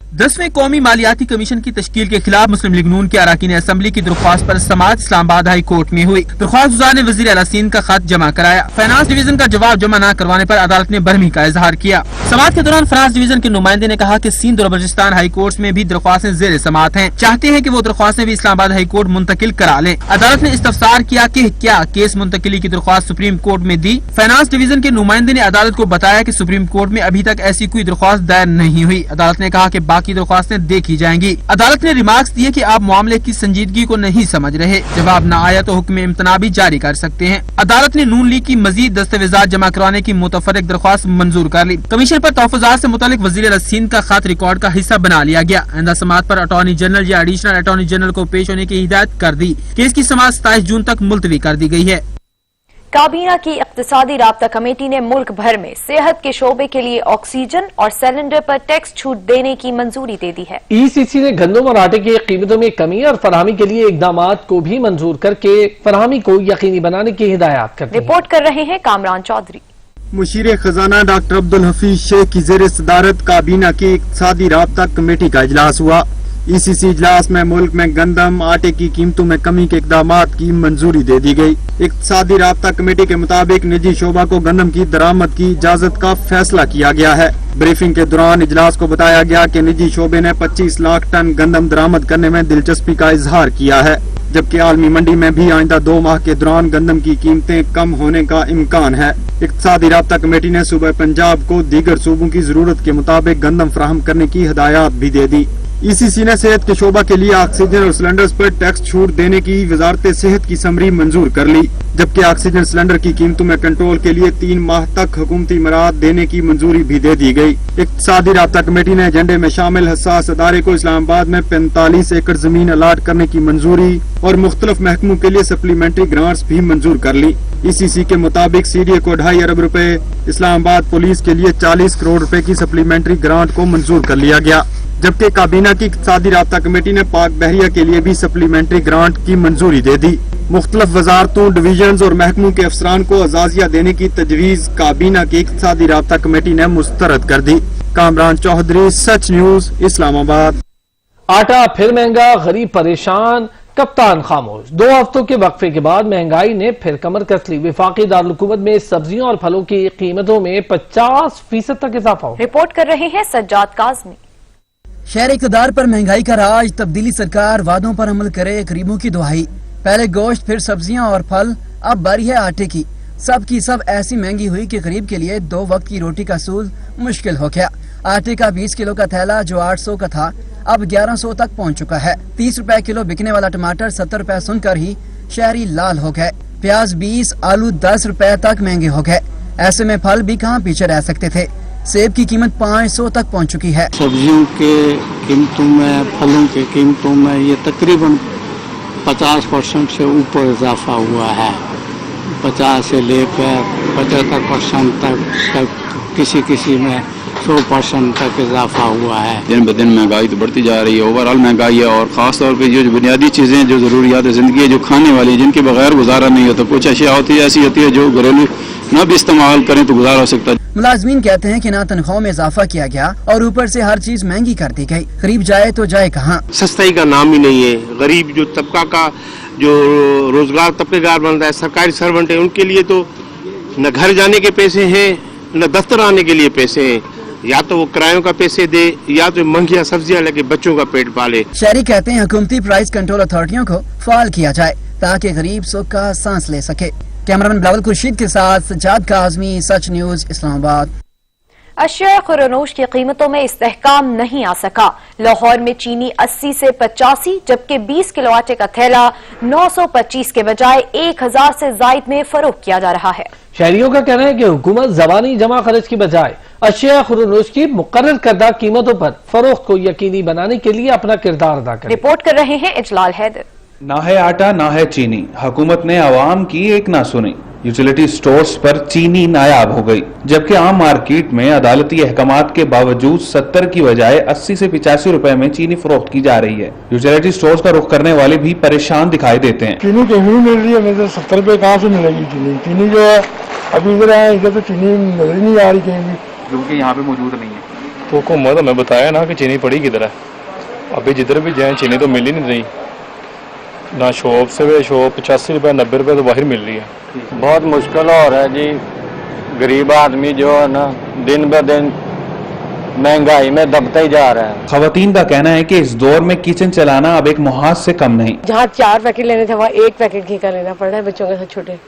10वें कौमी मालियाती कमीशन की तश्कील के खिलाफ मुस्लिम लीग नून के अरकान असम्बली की दरख्वास्त पर समाअत इस्लामाबाद हाई कोर्ट में हुई। दरख्वास्त गुजार ने वजीर आला सिंध का खत जमा कराया। फाइनेंस डिवीजन का जवाब जमा न करवाने पर अदालत ने बरहमी का इजहार किया। समाअत के दौरान फाइनेंस डिवीजन के नुमाइंदे ने कहा कि सिंध और बलूचिस्तान हाई कोर्ट में भी दरख्वास्तें जेर समाअत हैं, चाहते हैं कि वो दरख्वास्तें भी इस्लामाबाद हाई कोर्ट मुंतकिल करा लें। अदालत ने इस्तफसार किया कि क्या केस मुंतकिली की दरख्वास्त सुप्रीम कोर्ट में दी। फाइनेंस डिवीजन के नुमाइंदे ने अदालत को बताया कि सुप्रीम कोर्ट में अभी तक ऐसी कोई दरख्वास्त दायर नहीं हुई। अदालत ने कहा कि बाकी दरख्वास्तें देखी जाएंगी। अदालत ने रिमार्क्स दिए कि आप मामले की संजीदगी को नहीं समझ रहे, जवाब न आया तो हुक्म इम्तना भी जारी कर सकते हैं। अदालत ने नून लीग की मजीद दस्तावेजात जमा करवाने की मुतफर्रिक दरख्वास्त मंजूर कर ली। कमीशन पर तहफ़्फ़ुज़ात से मुतालिक वज़ीर आला सिंध का खत रिकॉर्ड का हिस्सा बना लिया गया। आइंदा समाअत पर अटॉर्नी जनरल या एडिशनल अटॉर्नी जनरल को पेश होने की हिदायत कर दी। केस की समाअत 27 जून तक मुलतवी कर दी गई है। काबीना की इक़्तिसादी राब्ता कमेटी ने मुल्क भर में सेहत के शोबे के लिए ऑक्सीजन और सिलेंडर पर टैक्स छूट देने की मंजूरी दे दी है। ECC ने गंदम और आटे की कीमतों में कमी और फराहमी के लिए इक़दामात को भी मंजूर करके फराहमी को यकीनी बनाने की हिदायत कर दी। रिपोर्ट कर रहे हैं कामरान चौधरी। मुशीर खजाना डॉक्टर अब्दुल हफीज शेख की ज़ेर सदारत काबीना की इक़्तिसादी राब्ता कमेटी का इजलास हुआ। ECC इजलास में मुल्क में गंदम आटे की कीमतों में कमी के इकदामात की मंजूरी दे दी गई। इक्तिसादी राब्ता कमेटी के मुताबिक निजी शोबा को गंदम की दरामद की इजाजत का फैसला किया गया है। ब्रीफिंग के दौरान इजलास को बताया गया कि निजी शोबे ने 25 लाख टन गंदम दरामद करने में दिलचस्पी का इजहार किया है, जबकि आलमी मंडी में भी आइंदा 2 माह के दौरान गंदम की कीमतें कम होने का इम्कान है। इक्तिसादी राब्ता कमेटी ने सूबे पंजाब को दीगर सूबों की जरूरत के मुताबिक गंदम फराहम करने की हिदायत भी दे दी। ECC ने सेहत के शोबा के लिए ऑक्सीजन और सिलेंडर्स पर टैक्स छूट देने की वजारत सेहत की समरी मंजूर कर ली, जबकि ऑक्सीजन सिलेंडर की कीमतों में कंट्रोल के लिए 3 माह तक हुकूमती मराहत देने की मंजूरी भी दे दी गई। इक्तिसादी राब्ता कमेटी ने एजेंडे में शामिल हसास अदारे को इस्लामाबाद में 45 एकड़ जमीन अलाट करने की मंजूरी और मुख्तलिफ महकमों के लिए सप्लीमेंट्री ग्रांट्स भी मंजूर कर ली। ECC के मुताबिक CDA को 2.5 अरब रुपए, इस्लामाबाद पुलिस के लिए 40 करोड़ रुपए की सप्लीमेंट्री ग्रांट को मंजूर कर लिया गया, जबकि काबीना की इक्तिसादी राब्ता कमेटी ने पाक बहरिया के लिए भी सप्लीमेंट्री ग्रांट की मंजूरी दे दी। मुख्तलिफ वजारतों, डिवीजन और महकमों के अफसरान को अजाजिया देने की तजवीज काबीना की इक्तिसादी राब्ता कमेटी ने मुस्तरद कर दी। कामरान चौधरी, सच न्यूज, इस्लामाबाद। आटा फिर महंगा, गरीब परेशान, कप्तान खामोश। 2 हफ्तों के वक्फे के बाद महंगाई ने फिर कमर कस ली। वफाकी दारुल हुकूमत में सब्जियों और फलों की कीमतों में 50% तक इजाफा हो। रिपोर्ट कर रहे हैं सज्जाद काज़मी। शहर इक़्तिदार पर महंगाई का राज, तब्दीली सरकार, वादों पर अमल करे, गरीबों की दुहाई। पहले गोश्त, फिर सब्जियां और फल, अब बारी है आटे की। सब की सब ऐसी महंगी हुई कि गरीब के लिए 2 वक्त की रोटी का असूल मुश्किल हो गया। आटे का 20 किलो का थैला जो 800 का था अब 1100 तक पहुंच चुका है। 30 रुपए किलो बिकने वाला टमाटर 70 रुपए सुनकर ही शहरी लाल हो गए। प्याज 20, आलू 10 रुपए तक महंगे हो गए। ऐसे में फल भी कहाँ पीछे रह सकते थे। सेब की कीमत 500 तक पहुंच चुकी है। सब्जियों के कीमतों में, फलों के कीमतों में ये तकरीबन 50% से ऊपर इजाफा हुआ है। 50 से लेकर 75% तक किसी किसी में 100% तक इजाफा हुआ है। दिन ब दिन महंगाई तो बढ़ती जा रही है, ओवरऑल महंगाई है, और ख़ास तौर पे जो बुनियादी चीज़ें, जो ज़रूरियात ज़िंदगी है, जो खाने वाली, जिनके बगैर गुजारा नहीं होता। कुछ अशिया होती है, ऐसी होती है जो घरेलू न भी इस्तेमाल करें तो गुजारा हो सकता है। मुलाजमीन कहते हैं कि ना तनख्वाह में इजाफा किया गया और ऊपर से हर चीज महंगी कर दी गई। गरीब जाए तो जाए कहाँ। सस्ताई का नाम ही नहीं है। गरीब जो तबका का जो रोजगार तबकेदार बनता है, सरकारी सर्वेंट है, उनके लिए तो न घर जाने के पैसे हैं, न दफ्तर आने के लिए पैसे हैं। या तो वो किरायों का पैसे दे, या तो महंगिया सब्जियां लेके बच्चों का पेट पाले। शहरी कहते हैं हुकूमती प्राइस कंट्रोल अथॉरिटियों को फाल किया जाए ताकि गरीब सुख का सांस ले सके। कैमरामैन बिलावल खुर्शीद के साथ सज्जाद काज़मी, सच न्यूज, इस्लामाबाद। अशिया खुरनोश की कीमतों में इस्तेहकाम नहीं आ सका। लाहौर में चीनी 80 से 85, जबकि 20 किलो आटे का थैला 925 के बजाय 1000 से जायद में फरोख्त किया जा रहा है। शहरियों का कहना है कि हुकूमत ज़बानी जमा खर्च की बजाय अशिया खुरनोश की मुकर्रर करदा कीमतों पर फरोख्त को यकीनी बनाने के लिए अपना किरदार अदा करे। रिपोर्ट कर रहे हैं इजलाल हैदर। ना है आटा ना है चीनी, हुकूमत ने आवाम की एक ना सुनी। यूटिलिटी स्टोर्स पर चीनी नायाब हो गई, जबकि आम मार्केट में अदालती अहकामात के बावजूद 70 की बजाय 80 से 85 रुपए में चीनी फरोख्त की जा रही है। यूटिलिटी स्टोर्स का रुख करने वाले भी परेशान दिखाई देते हैं। चीनी कहीं नहीं मिल रही है, हमें तो 70 रुपए कहाँ से मिलेगी चीनी। चीनी जो है अभी इधर है, इधर तो चीनी नजर नहीं आ रही कहीं भी, क्योंकि यहाँ पे मौजूद नहीं है। तो हुकूमत हमें बताया ना कि चीनी पड़ी किधर है। अभी जिधर भी जाए चीनी तो मिल ही नहीं रही। ना शॉप से भी शॉप 85 रुपए 90 रुपए तो बाहर मिल रही है। बहुत मुश्किल हो रहा है जी। गरीब आदमी जो है ना दिन ब दिन महंगाई में दबता ही जा रहा है। खवातीन का कहना है कि इस दौर में किचन चलाना अब एक मुहाज से कम नहीं। जहाँ 4 पैकेट लेने थे वहाँ 1 पैकेट घी का लेना पड़ रहा है बच्चों के साथ छोटे।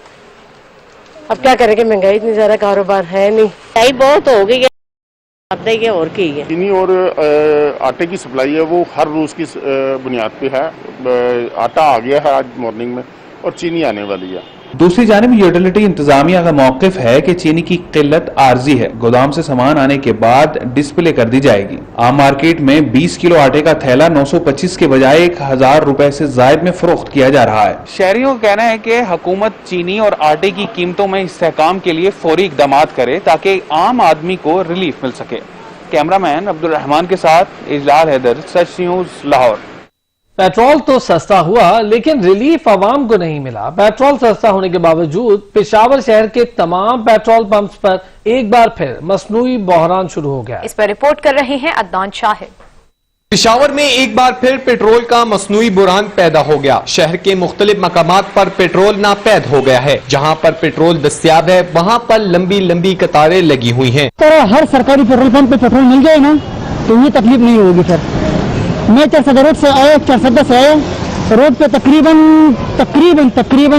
अब क्या करेंगे, महंगाई इतनी ज्यादा, कारोबार है नहीं, महंगाई बहुत हो गई है। और की है चीनी और आटे की सप्लाई है वो हर रोज की बुनियाद पे है। आटा आ गया है आज मॉर्निंग में और चीनी आने वाली है। दूसरी जानिब यूटिलिटी इंतजामिया का मौकिफ है कि चीनी की किल्लत आर्जी है, गोदाम से सामान आने के बाद डिस्प्ले कर दी जाएगी। आम मार्केट में 20 किलो आटे का थैला 925 के बजाय 1000 रुपए से जायद में फरोख्त किया जा रहा है। शहरियों का कहना है कि हुकूमत चीनी और आटे की कीमतों में इस्तेहकाम के लिए फौरी इकदाम करे ताकि आम आदमी को रिलीफ मिल सके। कैमरामैन अब्दुल रहमान के साथ इजलाल हैदर, सच न्यूज, लाहौर। पेट्रोल तो सस्ता हुआ लेकिन रिलीफ आवाम को नहीं मिला। पेट्रोल सस्ता होने के बावजूद पेशावर शहर के तमाम पेट्रोल पंप्स पर एक बार फिर मसनूई बहरान शुरू हो गया। इस पर रिपोर्ट कर रहे हैं अदनान शाहिद। پشاور میں ایک بار پھر پیٹرول کا مصنوعی بحران پیدا ہو گیا۔ شہر کے مختلف مقامات پر پیٹرول ناپید ہو گیا ہے۔ جہاں پر پیٹرول دستیاب ہے وہاں پر لمبی لمبی قطاریں لگی ہوئی ہیں۔ ہر سرکاری پیٹرول پمپ پہ پیٹرول مل جائے نا تو یہ تکلیف نہیں ہوگی سر۔ میں چرسدہ روڈ سے آیا، چرسدہ سے آیا، روڈ پہ تقریباً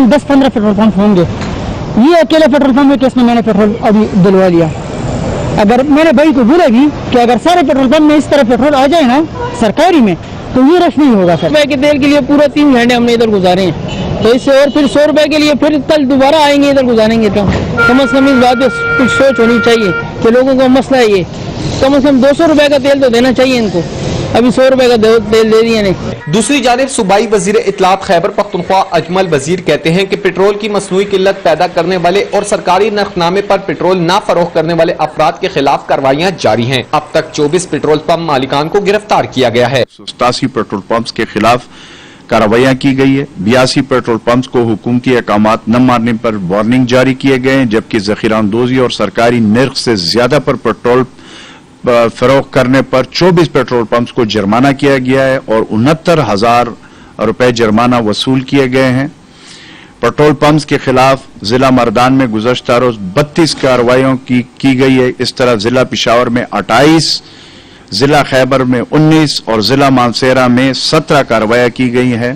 10-15 پیٹرول پمپ ہوں گے۔ یہ اکیلے پیٹرول پمپ کیس میں نے پیٹرول ابھی دلوا لیا۔ اگر میرے بھائی کو بولے گی کہ اگر سارے پیٹرول پمپ میں اس طرح پیٹرول آ جائے نا سرکاری میں تو یہ رش نہیں ہوگا سر۔ کے تیل کے لیے پورا 3 گھنٹے ہم نے ادھر گزارے ہیں، تو اس سے اور پھر 100 روپے کے لیے پھر کل دوبارہ آئیں گے ادھر گزاریں گے، تو کم از کم اس بات پہ کچھ سوچ ہونی چاہیے کہ لوگوں کا مسئلہ ہے یہ، کم از کم 200 روپے کا تیل تو دینا چاہیے ان کو، ابھی 100 روپے کا تیل دے دیا نہیں۔ دوسری جانب صوبائی وزیر اطلاعات خیبر پختونخوا اجمل وزیر کہتے ہیں کہ پیٹرول کی مصنوعی قلت پیدا کرنے والے اور سرکاری نرخنامے پر پیٹرول نہ فروخت کرنے والے افراد کے خلاف کارروائیاں جاری ہیں۔ اب تک 24 پیٹرول پمپ مالکان کو گرفتار کیا گیا ہے۔ 87 پیٹرول پمپس کے خلاف کارروائیاں کی گئی ہے۔ 82 پیٹرول پمپس کو حکومتی احکامات نہ ماننے پر وارننگ جاری کیے گئے ہیں، جبکہ ذخیرہ اندوزی اور سرکاری نرخ سے زیادہ پر پیٹرول فروخت کرنے پر 24 پیٹرول پمپس کو جرمانہ کیا گیا ہے اور 69,000 روپے جرمانہ وصول کیے گئے ہیں۔ پیٹرول پمپس کے خلاف ضلع مردان میں گزشتہ روز 32 کارروائیوں کی گئی ہے۔ اس طرح ضلع پشاور میں 28، ضلع خیبر میں 19 اور ضلع مانسہرہ میں 17 کارروائیاں کی گئی ہیں۔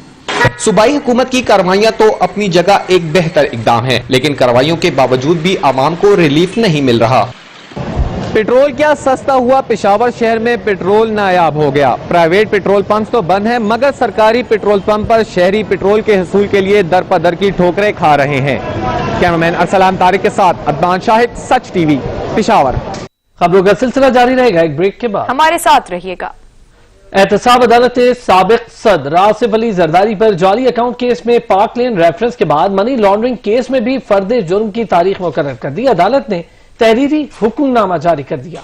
صوبائی حکومت کی کارروائیاں تو اپنی جگہ ایک بہتر اقدام ہے، لیکن کارروائیوں کے باوجود بھی عوام کو ریلیف نہیں مل رہا۔ پیٹرول کیا سستا ہوا، پشاور شہر میں پیٹرول نایاب ہو گیا۔ پرائیویٹ پیٹرول پمپس تو بند ہیں مگر سرکاری پیٹرول پمپ پر شہری پیٹرول کے حصول کے لیے در پدر کی ٹھوکریں کھا رہے ہیں۔ کیمرامین ارسلان طارق کے ساتھ عدنان شاہد، سچ ٹی وی، پشاور۔ خبروں کا سلسلہ جاری رہے گا ایک بریک کے بعد، ہمارے ساتھ رہیے گا۔ احتساب عدالت نے سابق صدر آصف علی زرداری پر جعلی اکاؤنٹ کیس میں پاک لین ریفرنس کے بعد منی لانڈرنگ کیس میں بھی فرد جرم کی تاریخ مقرر کر دی۔ عدالت نے تحریری حکم نامہ جاری کر دیا۔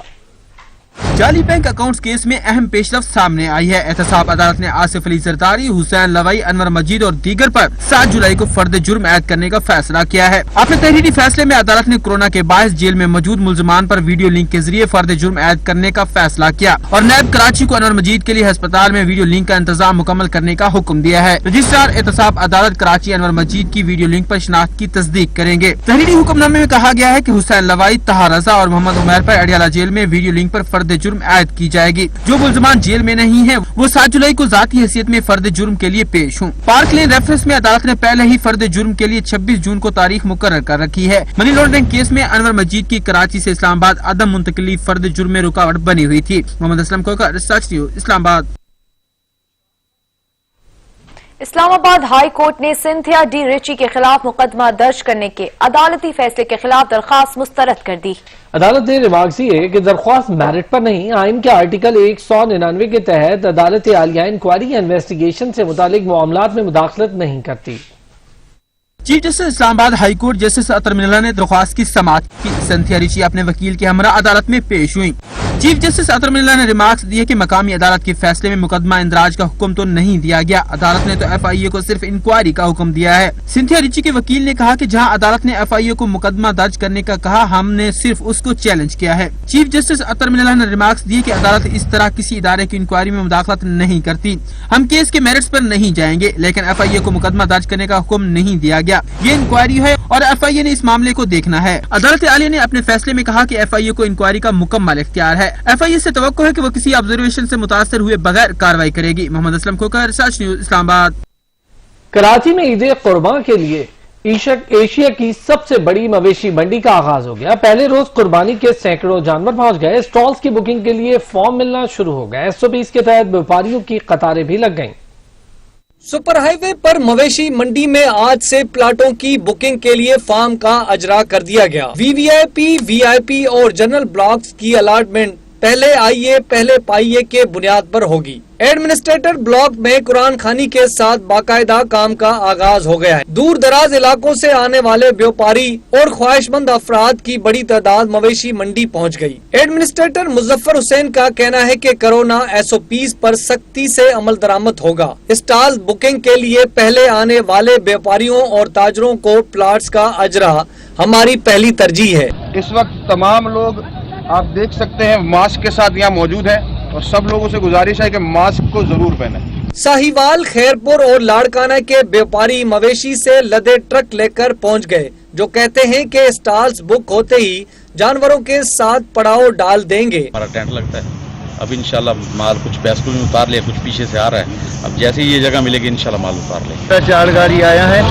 جعلی بینک اکاؤنٹس کیس میں اہم پیش رفت سامنے آئی ہے۔ احتساب عدالت نے آصف علی زرداری، حسین لوائی، انور مجید اور دیگر پر 7 جولائی کو فرد جرم عائد کرنے کا فیصلہ کیا ہے۔ اپنے تحریری فیصلے میں عدالت نے کورونا کے باعث جیل میں موجود ملزمان پر ویڈیو لنک کے ذریعے فرد جرم عائد کرنے کا فیصلہ کیا اور نیب کراچی کو انور مجید کے لیے ہسپتال میں ویڈیو لنک کا انتظام مکمل کرنے کا حکم دیا ہے۔ رجسٹرار احتساب عدالت کراچی انور مجید کی ویڈیو لنک پر شناخت کی تصدیق کریں گے۔ تحریری حکم نامے میں کہا گیا ہے کہ حسین لوائی، طہا رضا اور محمد عمیر پر اڈیالہ جیل میں ویڈیو لنک پر فرد جرم عائد کی جائے گی۔ جو ملزمان جیل میں نہیں ہیں وہ 7 جولائی کو ذاتی حیثیت میں فرد جرم کے لیے پیش ہوں۔ پارک لین ریفرنس میں عدالت نے پہلے ہی فرد جرم کے لیے 26 جون کو تاریخ مقرر کر رکھی ہے۔ منی لانڈرنگ کیس میں انور مجید کی کراچی سے اسلام آباد عدم منتقلی فرد جرم میں رکاوٹ بنی ہوئی تھی۔ محمد اسلم کوکر، سچ نیوز، اسلام آباد۔ اسلام آباد ہائی کورٹ نے سنتھیا ڈی ریچی کے خلاف مقدمہ درج کرنے کے عدالتی فیصلے کے خلاف درخواست مسترد کر دی۔ عدالت نے ریمارکس ہے کہ درخواست میرٹ پر نہیں، آئین کے آرٹیکل 199 کے تحت عدالت عالیہ انکوائری یا انویسٹیگیشن سے متعلق معاملات میں مداخلت نہیں کرتی۔ چیف جسٹس اسلام آباد ہائی کورٹ جسٹس اطہر من اللہ نے درخواست کی سماعت کی۔ سنتھیا ریچی اپنے وکیل کے ہمراہ عدالت میں پیش ہوئی۔ چیف جسٹس اطہر من اللہ نے ریمارکس دیے کہ مقامی عدالت کے فیصلے میں مقدمہ اندراج کا حکم تو نہیں دیا گیا، عدالت نے تو FIA کو صرف انکوائری کا حکم دیا ہے۔ سنتھیا ریچی کے وکیل نے کہا کہ جہاں عدالت نے FIA کو مقدمہ درج کرنے کا کہا، ہم نے صرف اس کو چیلنج کیا ہے۔ چیف جسٹس اطہر من اللہ نے ریمارکس دیے کہ عدالت اس طرح کسی ادارے کی انکوائری میں مداخلت نہیں کرتی۔ ہم کیس کے میرٹس پر نہیں جائیں گے، لیکن FIA کو مقدمہ درج کرنے کا حکم نہیں دیا گیا۔ یہ انکوائری ہے اور FIA نے اس معاملے کو دیکھنا ہے۔ عدالت عالیہ نے اپنے فیصلے میں کہا کہ FIA کو انکوائری کا مکمل اختیار ہے۔ FIA سے توقع ہے کہ وہ کسی آبزرویشن سے متاثر ہوئے بغیر کارروائی کرے گی۔ محمد اسلم کوکر، سچ نیوز، اسلام آباد۔ کراچی میں عید قربان کے لیے ایشیا کی سب سے بڑی مویشی منڈی کا آغاز ہو گیا۔ پہلے روز قربانی کے سینکڑوں جانور پہنچ گئے۔ سٹالز کی بکنگ کے لیے فارم ملنا شروع ہو گئے۔ SOPs کے تحت ویپاریوں کی قطاریں بھی لگ گئیں۔ سپر ہائی وے پر مویشی منڈی میں آج سے پلاٹوں کی بکنگ کے لیے فارم کا اجرا کر دیا گیا۔ VVIP، VIP اور جنرل بلاکس کی الاٹمنٹ پہلے آئیے پہلے پائیے کے بنیاد پر ہوگی۔ ایڈمنسٹریٹر بلاک میں قرآن خوانی کے ساتھ باقاعدہ کام کا آغاز ہو گیا ہے۔ دور دراز علاقوں سے آنے والے بیوپاری اور خواہش مند افراد کی بڑی تعداد مویشی منڈی پہنچ گئی۔ ایڈمنسٹریٹر مظفر حسین کا کہنا ہے کہ کورونا SOPs پر سختی سے عمل درآمد ہوگا۔ اسٹال بکنگ کے لیے پہلے آنے والے بیوپاریوں اور تاجروں کو پلاٹس کا اجرا ہماری پہلی ترجیح ہے۔ اس وقت تمام لوگ آپ دیکھ سکتے ہیں ماسک کے ساتھ یہاں موجود ہیں۔ और सब लोगों से गुजारिश है कि मास्क को जरूर पहने। साहिवाल, खैरपुर और लाड़काना के व्यापारी मवेशी से लदे ट्रक लेकर पहुंच गए, जो कहते हैं कि स्टॉल्स बुक होते ही जानवरों के साथ पड़ाव डाल देंगे। हमारा टेंट लगता है, अब इंशाल्लाह माल कुछ बैस्कुल में उतार लिया, कुछ पीछे से आ रहा है, अब जैसे ही ये जगह मिलेगी इंशाल्लाह माल उतार लेंगे। 4 गाड़ी आया है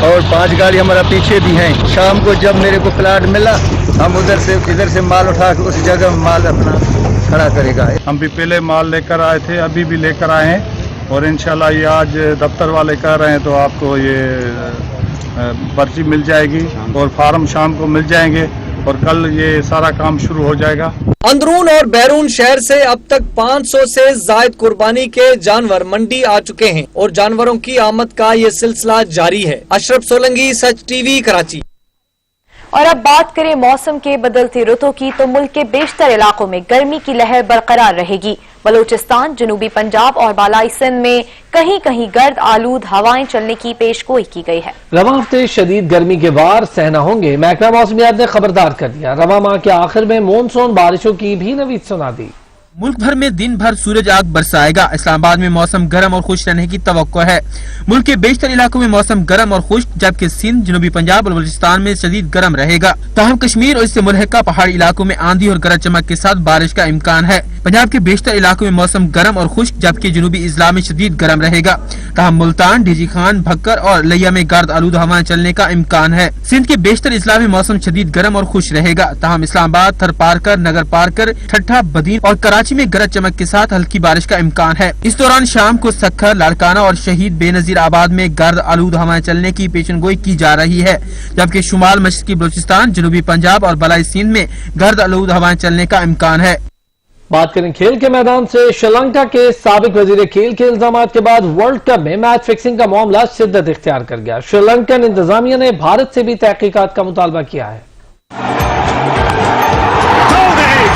और 5 गाड़ी हमारा पीछे भी है। शाम को जब मेरे को प्लाट मिला, हम इधर से माल उठा के उस जगह में माल अपना खड़ा करेगा। हम भी पहले माल लेकर आए थे, अभी भी लेकर आए हैं और इंशाल्लाह ये आज दफ्तर वाले कह रहे हैं तो आपको ये पर्ची मिल जाएगी और फार्म शाम को मिल जाएंगे और कल ये सारा काम शुरू हो जाएगा। अंदरून और बैरून शहर से अब तक 500 से जायद कुर्बानी के जानवर मंडी आ चुके हैं और जानवरों की आमद का ये सिलसिला जारी है। अशरफ सोलंकी, सच टीवी, कराची। और अब बात करें मौसम के बदलती रुतों की, तो मुल्क के बेशतर इलाकों में गर्मी की लहर बरकरार रहेगी। बलूचिस्तान, जनूबी पंजाब और बालाई सिंध में कहीं कहीं गर्द आलूद हवाएं चलने की पेशगोई की गई है। रवां हफ्ते शदीद गर्मी के वार सहना होंगे, महकमा मौसमियात ने खबरदार कर दिया। रवां माह के आखिर में मानसून बारिशों की भी नवीद सुना दी। मुल्क भर में दिन भर सूरज आग बरसाएगा। इस्लामाबाद में मौसम गर्म और खुश रहने की तवक्को है। मुल्क के बेशतर इलाकों में मौसम गर्म और खुश्क, जबकि सिंध, जनूबी पंजाब और बलूचिस्तान में शदीद गर्म रहेगा। ताहम कश्मीर और इससे मुल्हिका पहाड़ी इलाकों में आंधी और गरज चमक के साथ बारिश का इम्कान है। पंजाब के बेशतर इलाकों में मौसम गर्म और खुश्क, जबकि जनूबी इजला में शदीद गर्म रहेगा। ताहम मुल्तान, ढीजी खान, भक्कर और लिया में गर्द आलूद हवाएं चलने का इम्कान है। सिंध के बेशतर इजला में मौसम शदीद गर्म और खुश रहेगा। ताहम इस्लामाबाद, थरपारकर, नगर पारकर, ठट्ठा, बदीन और कराची में गरज चमक के साथ हल्की बारिश का इम्कान है। इस दौरान शाम को सखर, लाड़काना और शहीद बेनजीर आबाद में गर्द आलूद हवाएं चलने की पेशनगोई की जा रही है, जबकि शुमाल मशरकी बलूचिस्तान, जनूबी पंजाब और बलाई सिंध में गर्द आलूद हवाएं चलने का इम्कान है। बात करें खेल के मैदान से, श्रीलंका के साबिक वजीर खेल के इल्जामात के बाद वर्ल्ड कप में मैच फिक्सिंग का मामला शिद्दत इख्तियार कर गया। श्रीलंकन इंतजामिया ने भारत से भी तहकीकात का मुतालबा किया है।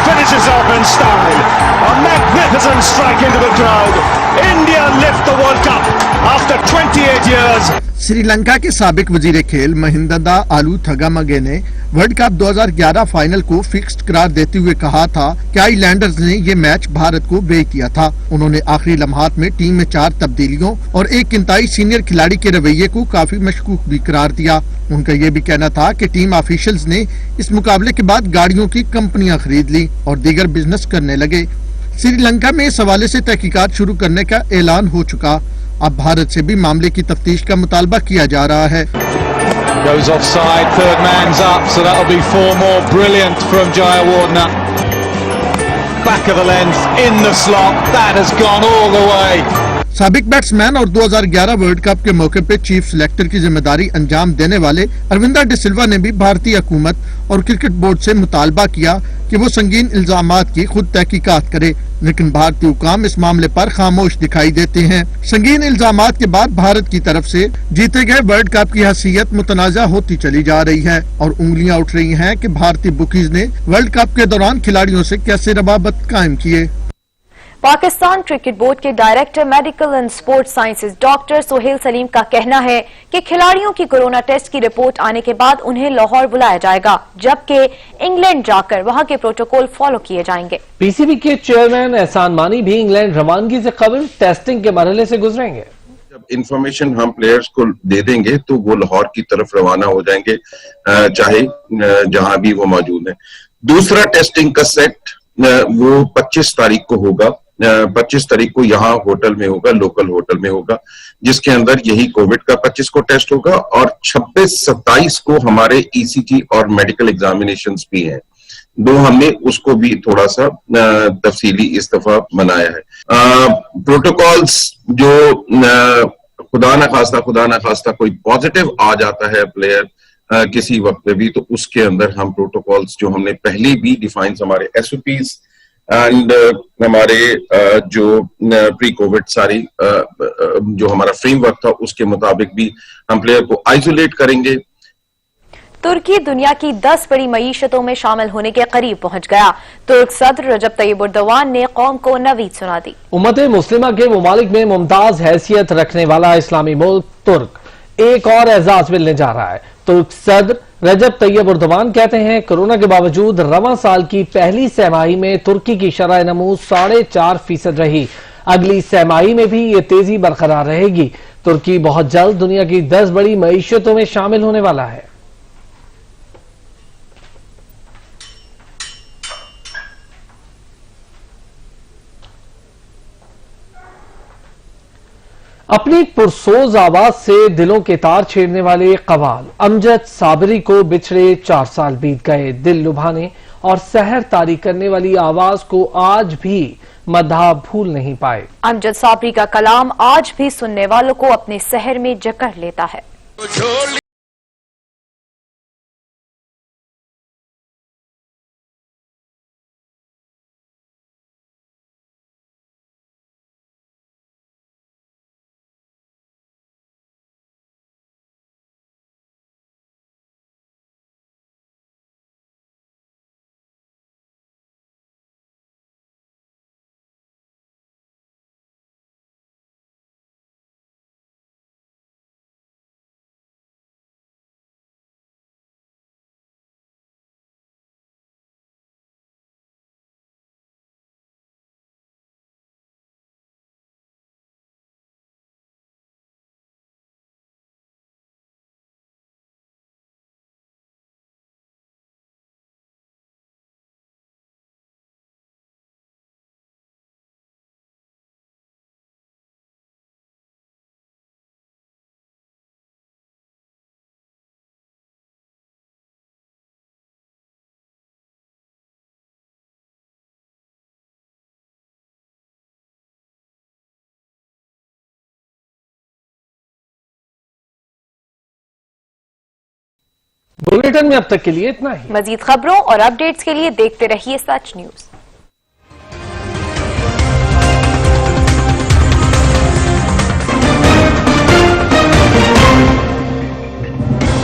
Finishes off in style. A magnificent strike into the crowd. India lift the World Cup after 28 years. Sri Lanka के साबिक वजीर खेल महिंदा आलू थगामगे ने वर्ल्ड कप 2011 फाइनल को फिक्स्ड करार देते हुए कहा था कि आइलैंडर्स ने ये मैच भारत को बे किया था। उन्होंने आखिरी लम्हात में टीम में 4 तब्दीलियों और एक इंतहाई सीनियर खिलाड़ी के रवैये को काफी मशकूक भी करार दिया। उनका ये भी कहना था कि टीम ऑफिशियल्स ने इस मुकाबले के बाद गाड़ियों की कंपनियां खरीद ली और दीगर बिजनेस करने लगे। श्रीलंका में इस हवाले से तहकीकात शुरू करने का ऐलान हो चुका। अब भारत से भी मामले की तफ्तीश का मुतालबा किया जा रहा है। Goes offside, third man's up, so that'll be 4 more. Brilliant from Jayawardena. Back of the length, in the slot, that has gone all the way. साबिक बैट्समैन और 2011 वर्ल्ड कप के मौके पे चीफ सिलेक्टर की जिम्मेदारी अंजाम देने वाले अरविंदा डी सिल्वा ने भी भारतीय हुकूमत और क्रिकेट बोर्ड से मुतालबा किया कि वो संगीन इल्जामात की खुद तहकीकात करे, लेकिन भारतीय हुकाम इस मामले पर खामोश दिखाई देते हैं। संगीन इल्जामात के बाद भारत की तरफ से जीते गए वर्ल्ड कप की हैसियत मुतनाज़ा होती चली जा रही है और उंगलियां उठ रही हैं कि भारतीय बुकीज ने वर्ल्ड कप के दौरान खिलाड़ियों से कैसे रवाबत कायम किए। पाकिस्तान क्रिकेट बोर्ड के director medical and sports sciences doctor Sohail Salim का कहना है कि खिलाड़ियों की कोरोना टेस्ट की रिपोर्ट आने के बाद उन्हें लाहौर बुलाया जाएगा, जबकि इंग्लैंड जाकर वहां के प्रोटोकॉल फॉलो किए जाएंगे। पीसीबी के चेयरमैन एहसान मानी भी इंग्लैंड रवानगी से कबल टेस्टिंग के मरहले से गुजरेंगे। जब इंफॉर्मेशन हम प्लेयर्स को दे देंगे तो वो लाहौर की तरफ रवाना हो जाएंगे, चाहे जहां भी वो मौजूद है। दूसरा टेस्टिंग का सेट वो 25 तारीख को होगा। 25 तारीख को यहाँ होटल में होगा, लोकल होटल में होगा, जिसके अंदर यही कोविड का 25 को टेस्ट होगा और 26-27 को हमारे ईसीजी और मेडिकल एग्जामिनेशंस भी हैं। दो हमने उसको भी थोड़ा सा तफसीली इस दफा बनाया है। प्रोटोकॉल्स जो खुदा न खास्ता कोई पॉजिटिव आ जाता है प्लेयर किसी वक्त पे भी, तो उसके अंदर हम प्रोटोकॉल्स जो हमने पहले भी डिफाइन हमारे एसओपीज एंड हमारे जो प्री कोविड सारी जो हमारा फ्रेमवर्क था उसके मुताबिक भी हम प्लेयर को आइसोलेट करेंगे। तुर्की दुनिया की 10 बड़ी मईशतों में शामिल होने के करीब पहुंच गया। तुर्क सदर रजब तैयब एर्दोगान ने कौम को नवीद सुना दी। उम्मत मुस्लिमा के ममालिक में मुमताज हैसियत रखने वाला इस्लामी मुल्क तुर्क एक और एजाज मिलने जा रहा है। तुर्क सदर رجب طیب اردوان کہتے ہیں کورونا کے باوجود رواں سال کی پہلی سہ ماہی میں ترکی کی شرح نمو 4.5% رہی. اگلی سہ ماہی میں بھی یہ تیزی برقرار رہے گی. ترکی بہت جلد دنیا کی 10 بڑی معیشتوں میں شامل ہونے والا ہے. اپنی پرسوز آواز سے دلوں کے تار چھیڑنے والے قوال امجد صابری کو بچھڑے 4 سال بیت گئے. دل لبھانے اور سحر طاری کرنے والی آواز کو آج بھی مداح بھول نہیں پائے. امجد صابری کا کلام آج بھی سننے والوں کو اپنے سحر میں جکڑ لیتا ہے. بلیٹن میں اب تک کے لیے اتنا ہی. مزید خبروں اور اپ ڈیٹس کے لیے دیکھتے رہیے سچ نیوز.